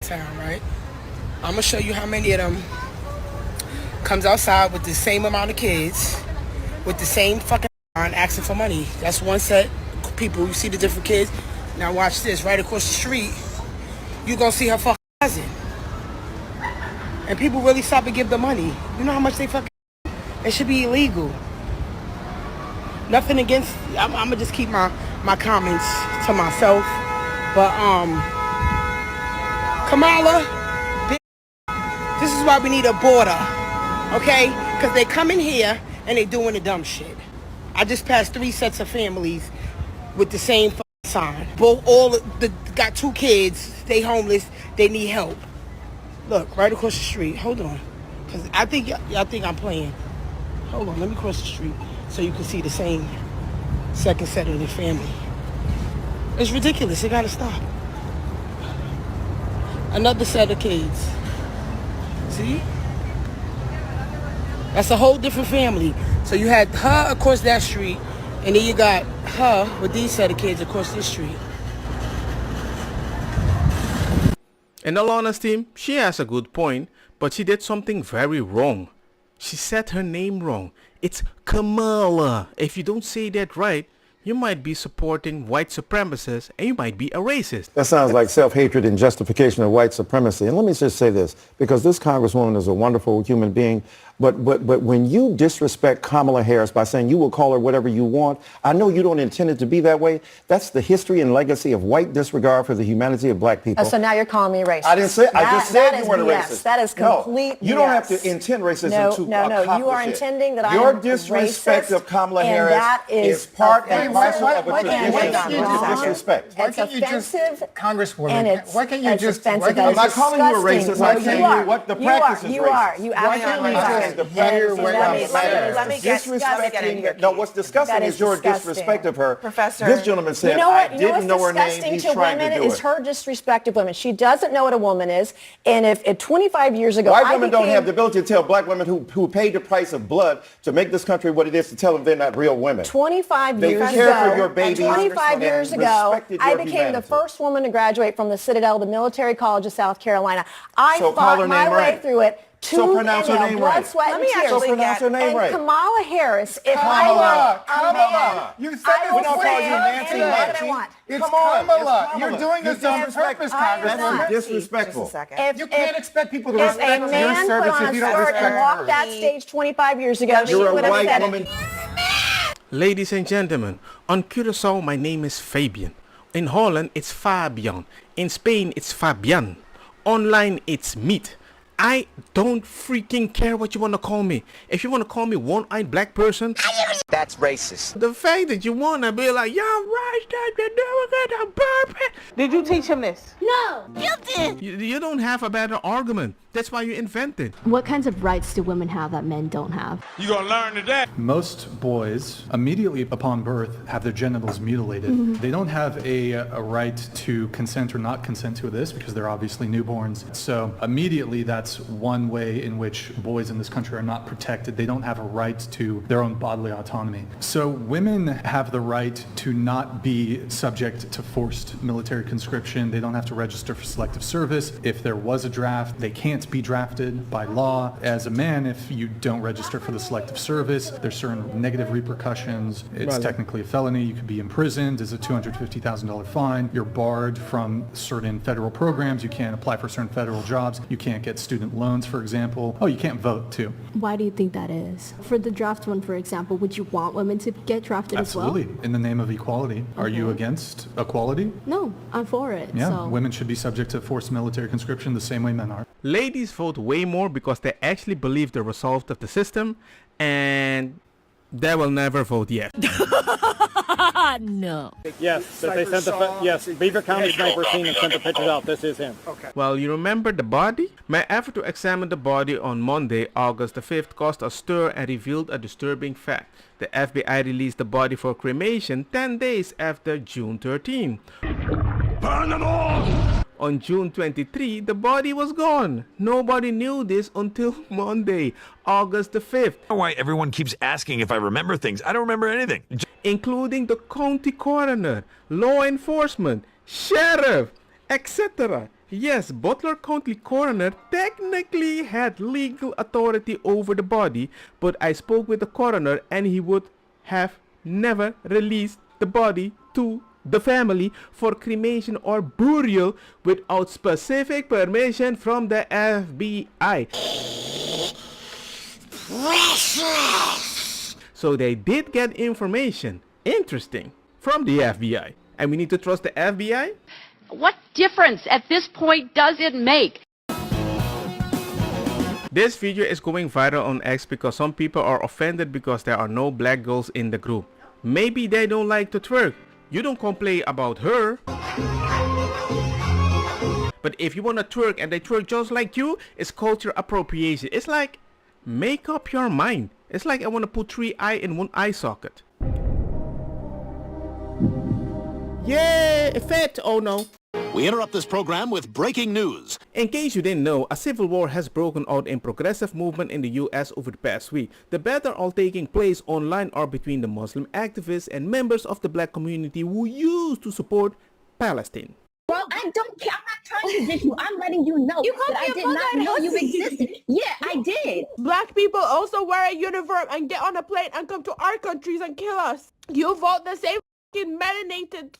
town, right? I'm gonna show you how many of them comes outside with the same amount of kids, with the same fucking line asking for money. That's one set of people. You see the different kids. Now watch this. Right across the street, you gonna see her fucking cousin. And people really stop and give the money. You know how much they fucking... It should be illegal. Nothing against... I'm gonna just keep my comments to myself. But, Kamala, this is why we need a border, okay? Because they come in here and they doing the dumb shit. I just passed 3 sets of families with the same sign. Both got 2 kids, they homeless, they need help. Look, right across the street. Hold on. Because I think y'all think I'm playing. Hold on, let me cross the street so you can see the same second set of the family. It's ridiculous. It gotta stop. Another set of kids. See? That's a whole different family. So you had her across that street, and then you got her with these set of kids across this street. In all honesty, she has a good point, but she did something very wrong. She said her name wrong. It's Kamala. If you don't say that right, you might be supporting white supremacists and you might be a racist. That sounds like self-hatred and justification of white supremacy. And let me just say this, because this congresswoman is a wonderful human being, but when you disrespect Kamala Harris by saying you will call her whatever you want, I know you don't intend it to be that way. That's the history and legacy of white disregard for the humanity of black people. Oh, so now you're calling me racist. I didn't say. I just said you weren't a BS. racist. That is complete. No, you don't have to intend racism to accomplish you are it. intending that your I am disrespect racist, of Kamala and Harris that is part and parcel of a tradition wrong. of disrespect. It's offensive, Congresswoman, and it's why can't you just? offensive. I'm not calling you a racist. I'm telling you what the practice is You racist. are. You absolutely are. No, what's disgusting is your disrespect of her. Professor, this gentleman said, you know what? I didn't know her name. He's trying to do is it. her disrespect of women. She doesn't know what a woman is. And if 25 years ago, white women don't have the ability to tell black women who paid the price of blood to make this country what it is, to tell them they're not real women. 25 they years care ago, for your babies 25 years ago, I became humanity. the first woman to graduate from the Citadel, the military college of South Carolina. I fought my way through it. So pronounce her name right. Let me actually pronounce her name right. Kamala Harris. If Kamala, I were a man, you said I would call you Nancy Manchin. It's Kamala. You're doing this on purpose, Congresswoman. That's disrespectful. You can't expect people to respect your service if you don't respect and walked her. that stage 25 years ago, You're a white woman. Ladies and gentlemen, on Curacao my name is Fabian. In Holland it's Fabian. In Spain it's Fabian. Online it's Meat. I don't freaking care what you want to call me. If you want to call me one-eyed black person, that's racist. The fact that you want to be like, you're right, you're doing it on purpose. Did you teach him this? No, you did. You don't have a better argument. That's why you invented. What kinds of rights do women have that men don't have? You gonna learn today. Most boys, immediately upon birth, have their genitals mutilated. Mm-hmm. They don't have a right to consent or not consent to this because they're obviously newborns. So immediately that's one way in which boys in this country are not protected. They don't have a right to their own bodily autonomy. So women have the right to not be subject to forced military conscription. They don't have to register for selective service. If there was a draft, they can't be drafted by law. As a man, if you don't register for the selective service, there's certain negative repercussions. It's technically a felony. You could be imprisoned. There's a $250,000 fine. You're barred from certain federal programs. You can't apply for certain federal jobs. You can't get student loans, for example. Oh, you can't vote too. Why do you think that is? For the draft one, for example, would you want women to get drafted Absolutely. as well? In the name of equality. Are you against equality? No, I'm for it. Yeah, so. Women should be subject to forced military conscription the same way men are. Ladies vote way more because they actually believe the result of the system, and they will never vote yes. No. Yes, but they sent yes, Beaver County sniper team and sent the pictures out. This is him. Okay. Well, you remember the body? My effort to examine the body on Monday, August the 5th, caused a stir and revealed a disturbing fact. The FBI released the body for cremation 10 days after June 13. Burn them all! On June 23, the body was gone. Nobody knew this until Monday, August the 5th. Why everyone keeps asking if I remember things. I don't remember anything. Including the county coroner, law enforcement, sheriff, etc. Yes, Butler County coroner technically had legal authority over the body, but I spoke with the coroner and he would have never released the body to the family for cremation or burial without specific permission from the FBI. So they did get information, interesting, from the FBI. And we need to trust the FBI? What difference at this point does it make? This video is going viral on X because some people are offended because there are no black girls in the group. Maybe they don't like to twerk. You don't complain about her. But if you want to twerk and they twerk just like you, it's culture appropriation. It's like, make up your mind. It's like I want to put 3 eyes in 1 eye socket. Yeah, effect. Oh no. We interrupt this program with breaking news. In case you didn't know, a civil war has broken out in progressive movement in the US over the past week. The battles all taking place online are between the Muslim activists and members of the black community who used to support Palestine. Well, I don't care. I'm not trying to diss you. I'm letting you know that I did not know you existed. Yeah, I did. Black people also wear a uniform and get on a plane and come to our countries and kill us. You vote the same melanated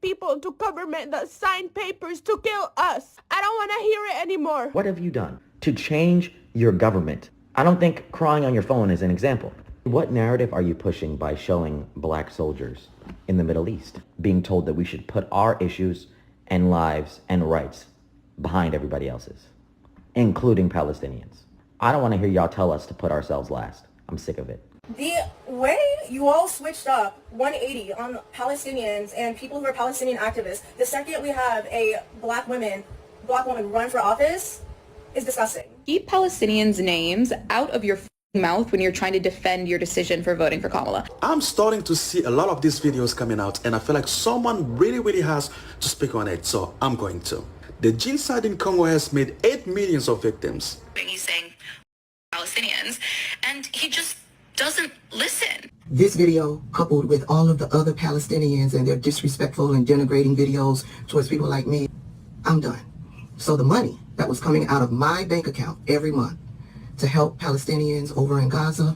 people into government that sign papers to kill us. I don't want to hear it anymore. What have you done to change your government? I don't think crying on your phone is an example. What narrative are you pushing by showing black soldiers in the Middle East being told that we should put our issues and lives and rights behind everybody else's, including Palestinians? I don't want to hear y'all tell us to put ourselves last. I'm sick of it. The way you all switched up 180 on Palestinians and people who are Palestinian activists, the second we have a black woman run for office, is disgusting. Keep Palestinians' names out of your mouth when you're trying to defend your decision for voting for Kamala. I'm starting to see a lot of these videos coming out, and I feel like someone really has to speak on it, so I'm going to. The genocide in Congo has made 8 million of victims. He's saying Palestinians, and he just doesn't listen. This video, coupled with all of the other Palestinians and their disrespectful and denigrating videos towards people like me, I'm done. So the money that was coming out of my bank account every month to help Palestinians over in Gaza,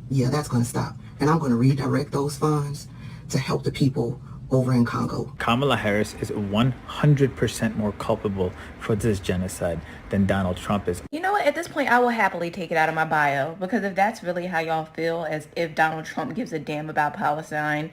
yeah, that's going to stop. And I'm going to redirect those funds to help the people over in Congo. Kamala Harris is 100% more culpable for this genocide than Donald Trump is. You know what? At this point, I will happily take it out of my bio, because if that's really how y'all feel, as if Donald Trump gives a damn about Palestine,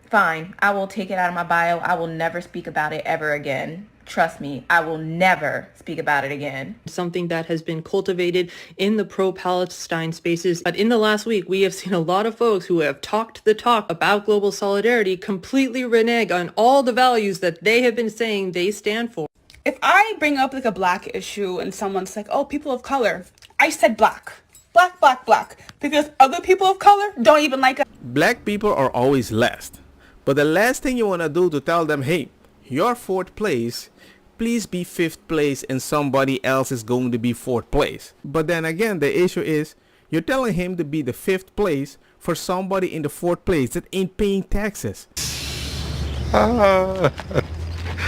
fine. I will take it out of my bio. I will never speak about it ever again. Trust me, I will never speak about it again. Something that has been cultivated in the pro-Palestine spaces. But in the last week, we have seen a lot of folks who have talked the talk about global solidarity completely renege on all the values that they have been saying they stand for. If I bring up like a black issue and someone's like, oh, people of color, I said black. Black, black, black. Because other people of color don't even like us. Black people are always last. But the last thing you want to do to tell them, hey, you're 4th place, please be 5th place and somebody else is going to be 4th place. But then again, the issue is you're telling him to be the 5th place for somebody in the 4th place that ain't paying taxes.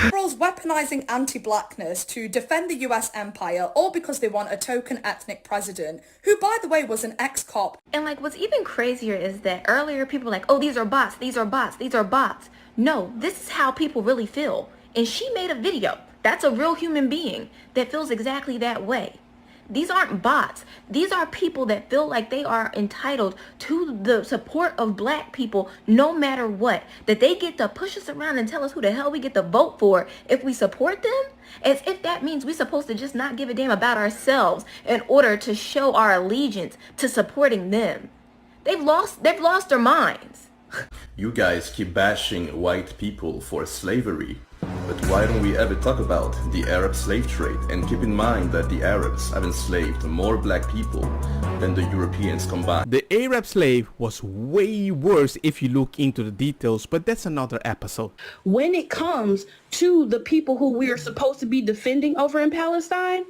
Liberals weaponizing anti-blackness to defend the US empire, all because they want a token ethnic president, who by the way was an ex-cop. And like what's even crazier is that earlier people were like, oh, these are bots, these are bots, these are bots. No, this is how people really feel. And she made a video. That's a real human being that feels exactly that way. These aren't bots. These are people that feel like they are entitled to the support of black people no matter what. That they get to push us around and tell us who the hell we get to vote for if we support them. As if that means we're supposed to just not give a damn about ourselves in order to show our allegiance to supporting them. They've lost their minds. You guys keep bashing white people for slavery. But why don't we ever talk about the Arab slave trade and keep in mind that the Arabs have enslaved more black people than the Europeans combined. The Arab slave was way worse if you look into the details, but that's another episode. When it comes to the people who we are supposed to be defending over in Palestine,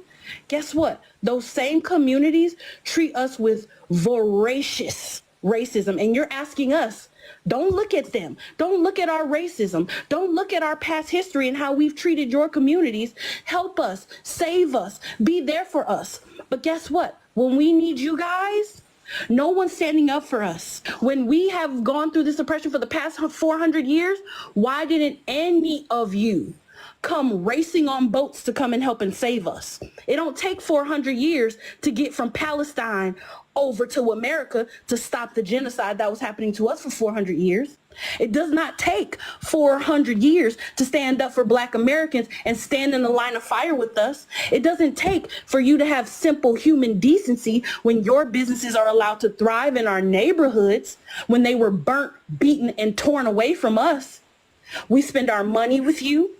guess what? Those same communities treat us with voracious racism, and you're asking us Don't look at them. Don't look at our racism. Don't look at our past history and how we've treated your communities. Help us, save us, be there for us. But guess what? When we need you guys, no one's standing up for us. When we have gone through this oppression for the past 400 years, why didn't any of you come racing on boats to come and help and save us? It don't take 400 years to get from Palestine over to America to stop the genocide that was happening to us for 400 years. It does not take 400 years to stand up for Black Americans and stand in the line of fire with us. It doesn't take for you to have simple human decency when your businesses are allowed to thrive in our neighborhoods, when they were burnt, beaten, and torn away from us. We spend our money with you.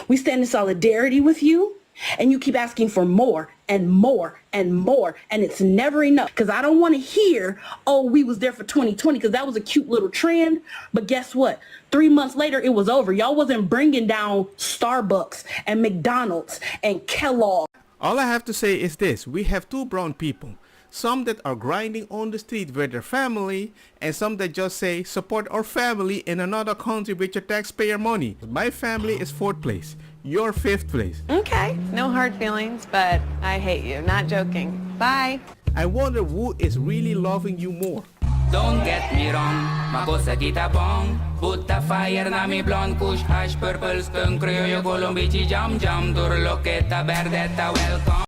We stand in solidarity with you. And you keep asking for more and more and more, and it's never enough. Because I don't want to hear, oh, we was there for 2020, because that was a cute little trend. But guess what? 3 months later, it was over. Y'all wasn't bringing down Starbucks and McDonald's and Kellogg. All I have to say is this: we have two brown people. Some that are grinding on the street with their family, and some that just say support our family in another country with your taxpayer money. My family is 4th place. You're 5th place. Okay, no hard feelings, but I hate you. Not joking. Bye. I wonder who is really loving you more. Don't get me wrong, makosa kita bong. Put the fire na mi blonde, kush hash, purple skunk, criollo, colombici, jam jam, turloqueta, verdetta, welcome.